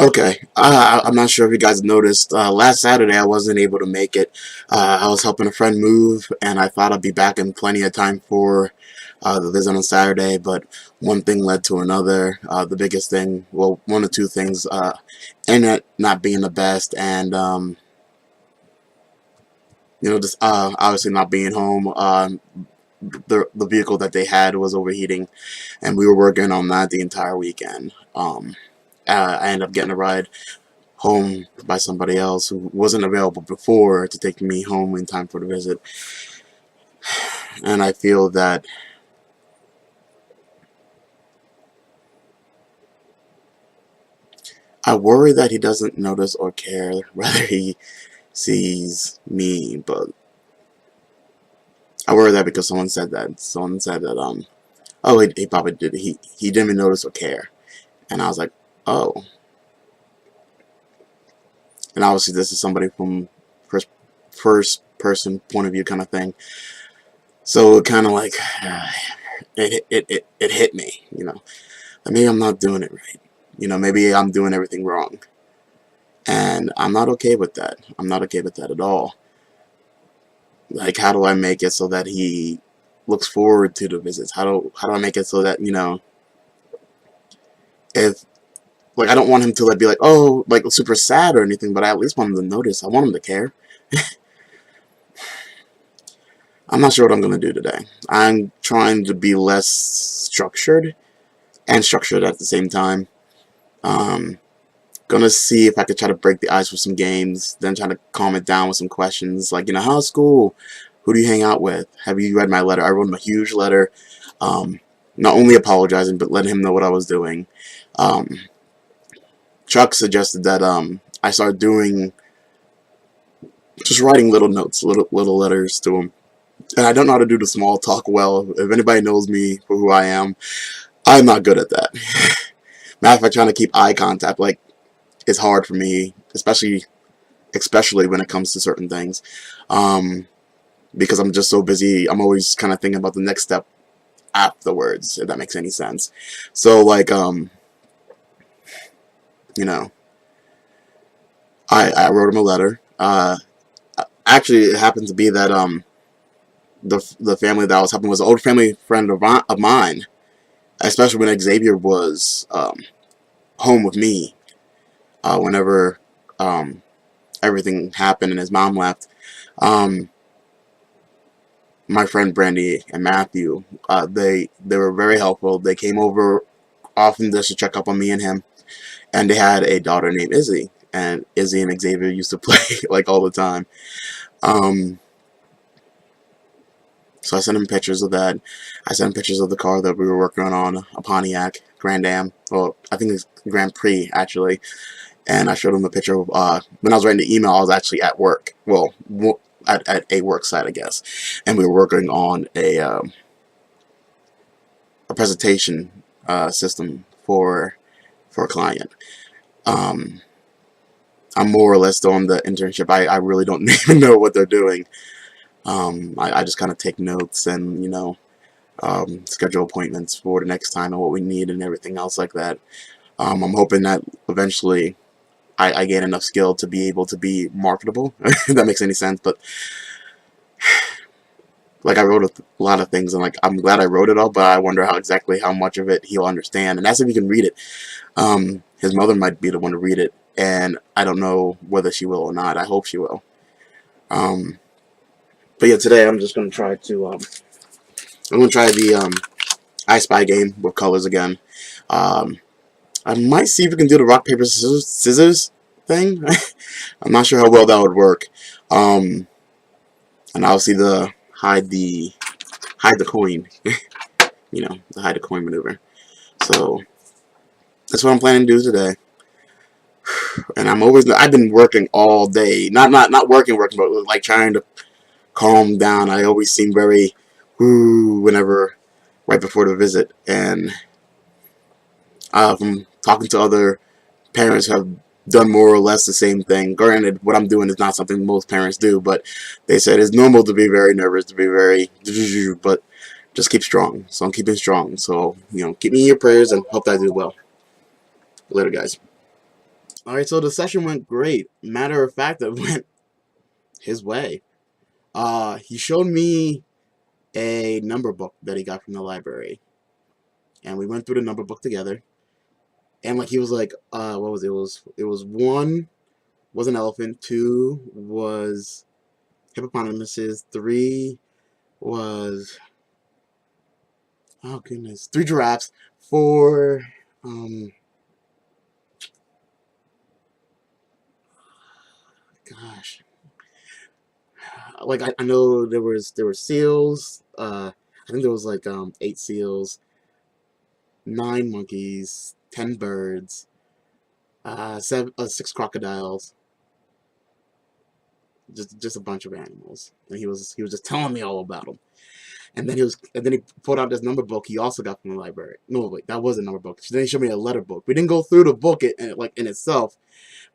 Okay, I'm not sure if you guys noticed. Last Saturday, I wasn't able to make it. I was helping a friend move, and I thought I'd be back in plenty of time for the visit on Saturday, but one thing led to another. The biggest thing, well, one or two things, internet not being the best, and just obviously not being home. The vehicle that they had was overheating, and we were working on that the entire weekend. I ended up getting a ride home by somebody else who wasn't available before to take me home in time for the visit. And I feel that I worry that he doesn't notice or care whether he sees me, but I worry that because someone said that. Someone said that oh, he probably did. He didn't even notice or care. And I was like, oh. And obviously this is somebody from first person point of view kind of thing. So it kind of like it hit me, maybe I'm not doing it right. Maybe I'm doing everything wrong. And I'm not okay with that. I'm not okay with that at all. Like, how do I make it so that he looks forward to the visits? How do I make it so that, if, like, I don't want him to, like, be like, oh, like, super sad or anything, but I at least want him to notice. I want him to care. I'm not sure what I'm going to do today. I'm trying to be less structured and structured at the same time. Gonna see if I could try to break the ice with some games, then try to calm it down with some questions like, how's school? Who do you hang out with? Have you read my letter? I wrote him a huge letter, not only apologizing, but letting him know what I was doing. Um, Chuck suggested that I start doing, just writing little notes, little letters to him. And I don't know how to do the small talk well. If anybody knows me for who I am, I'm not good at that. Matter of fact, trying to keep eye contact, like, it's hard for me, especially when it comes to certain things, because I'm just so busy. I'm always kind of thinking about the next step afterwards, if that makes any sense. So, like, you know, I wrote him a letter. Actually, it happened to be that the family that I was helping was an old family friend of mine, especially when Xavier was home with me. Whenever everything happened and his mom left. Um, my friend Brandy and Matthew, they were very helpful. They came over often just to check up on me and him, and they had a daughter named Izzy, and Izzy and Xavier used to play like all the time. Um, so I sent him pictures of that. I sent him pictures of the car that we were working on, a Pontiac Grand Am. Well, I think it's Grand Prix actually. And I showed him a picture of when I was writing the email. I was actually at work. Well, at a work site, I guess, and we were working on a presentation system for a client. Um, I'm more or less doing the internship. I really don't even know what they're doing. I just kind of take notes and schedule appointments for the next time and what we need and everything else like that. I'm hoping that eventually I gain enough skill to be able to be marketable, if that makes any sense. But like, I wrote a lot of things, and like, I'm glad I wrote it all, but I wonder how much of it he'll understand, and that's if he can read it. His mother might be the one to read it, and I don't know whether she will or not. I hope she will. Um, but yeah, today I'm just gonna try to I'm gonna try the I Spy game with colors again. Um, I might see if we can do the rock paper scissors thing. I'm not sure how well that would work. Um, and obviously hide the coin, the hide the coin maneuver. So that's what I'm planning to do today. And I've been working all day, not working, but like trying to calm down. I always seem very whenever right before the visit, and from talking to other parents who have done more or less the same thing. Granted, what I'm doing is not something most parents do, but they said it's normal to be very nervous, to be very, but just keep strong. So I'm keeping strong. So keep me in your prayers and hope that I do well. Later, guys. Alright, so the session went great. Matter of fact, it went his way. He showed me a number book that he got from the library, and we went through the number book together. And like he was like, what was it? It was one was an elephant, two was hippopotamuses, three was, oh goodness, three giraffes, four, um, gosh, like I know there were seals. I think there was like eight seals, nine monkeys, 10 birds, six crocodiles, just a bunch of animals, and he was just telling me all about them. And then he pulled out this number book he also got from the library. No, wait, that was a number book. Then he showed me a letter book. We didn't go through the book like in itself,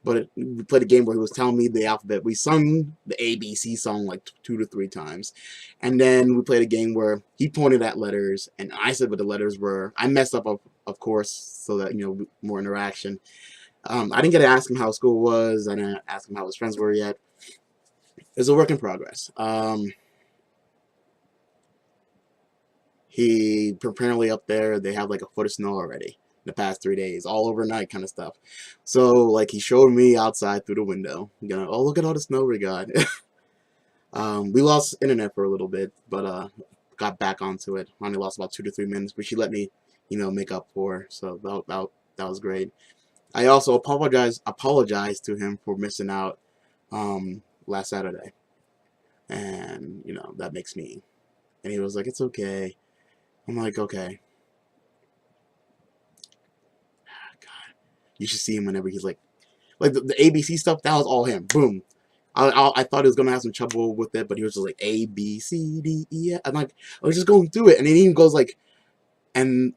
but we played a game where he was telling me the alphabet. We sung the ABC song like 2 to 3 times, and then we played a game where he pointed at letters, and I said what the letters were. I messed up, of course, so that more interaction. I didn't get to ask him how school was. I didn't ask him how his friends were yet. It's a work in progress. He apparently up there they have like a foot of snow already in the past 3 days, all overnight kind of stuff. So like he showed me outside through the window. Oh, look at all the snow we got. We lost internet for a little bit, but got back onto it. Only lost about 2 to 3 minutes, but she let me, make up for. So that was great. I also apologized to him for missing out last Saturday, and that makes me. And he was like, "It's okay." I'm like, "Okay." God, you should see him whenever he's like the ABC stuff. That was all him. Boom. I thought he was gonna have some trouble with it, but he was just like A B C D E. I'm like, I was just going through it, and then he even goes like, and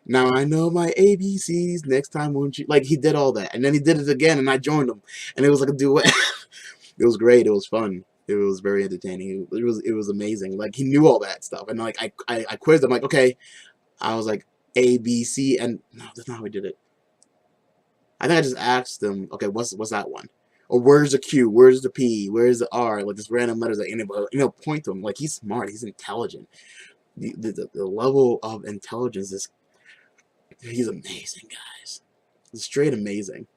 now I know my ABCs. Next time, won't you? Like he did all that, and then he did it again, and I joined him, and it was like a duet. It was great. It was fun. It was very entertaining. It was amazing. Like he knew all that stuff, and like I quizzed him. Like, okay, I was like A B C, and no, that's not how we did it. I think I just asked him, okay, what's that one? Or where's the Q? Where's the P? Where's the R? Like just random letters that anybody, point to him. Like he's smart. He's intelligent. The level of intelligence is he's amazing, guys. He's straight amazing.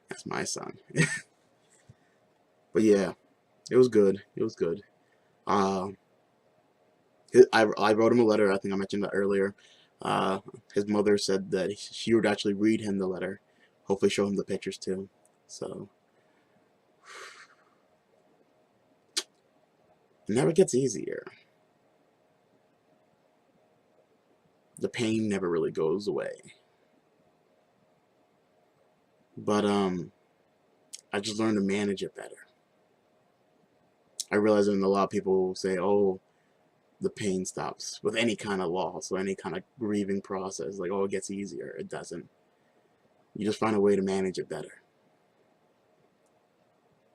That's my son. But yeah, it was good. It was good. Uh, I wrote him a letter. I think I mentioned that earlier. Uh, his mother said that she would actually read him the letter. Hopefully, show him the pictures too. So it never gets easier. The pain never really goes away. But I just learned to manage it better. I realize that a lot of people say, "Oh, the pain stops with any kind of loss or any kind of grieving process." Like, oh, it gets easier. It doesn't. You just find a way to manage it better.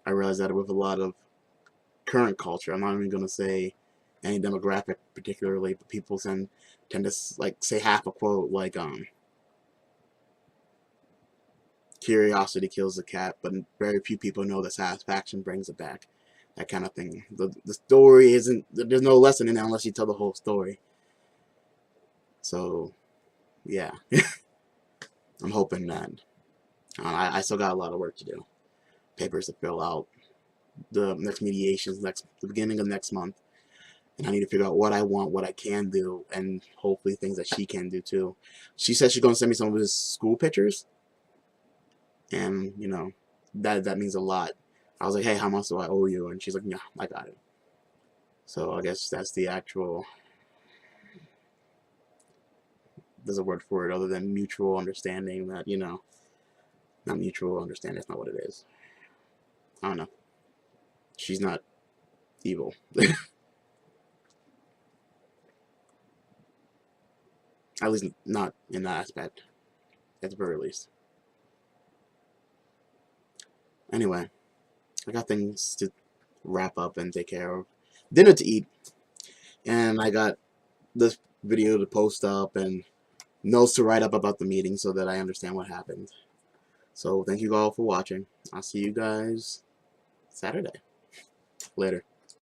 I realize that with a lot of current culture, I'm not even going to say any demographic particularly, but people tend to like say half a quote like curiosity kills the cat, but very few people know that satisfaction brings it back. That kind of thing. The story isn't, there's no lesson in it unless you tell the whole story. So, yeah, I'm hoping that I still got a lot of work to do. Papers to fill out, the next mediations, the beginning of next month. And I need to figure out what I want, what I can do, and hopefully things that she can do too. She said she's going to send me some of his school pictures, and that means a lot. I was like, hey, how much do I owe you? And she's like, yeah, I got it. So I guess that's the actual, there's a word for it other than mutual understanding that, not mutual understanding, that's not what it is. I don't know. She's not evil. At least not in that aspect, at the very least. Anyway, I got things to wrap up and take care of. Dinner to eat. and I got this video to post up and notes to write up about the meeting so that I understand what happened. So thank you all for watching. I'll see you guys Saturday. Later.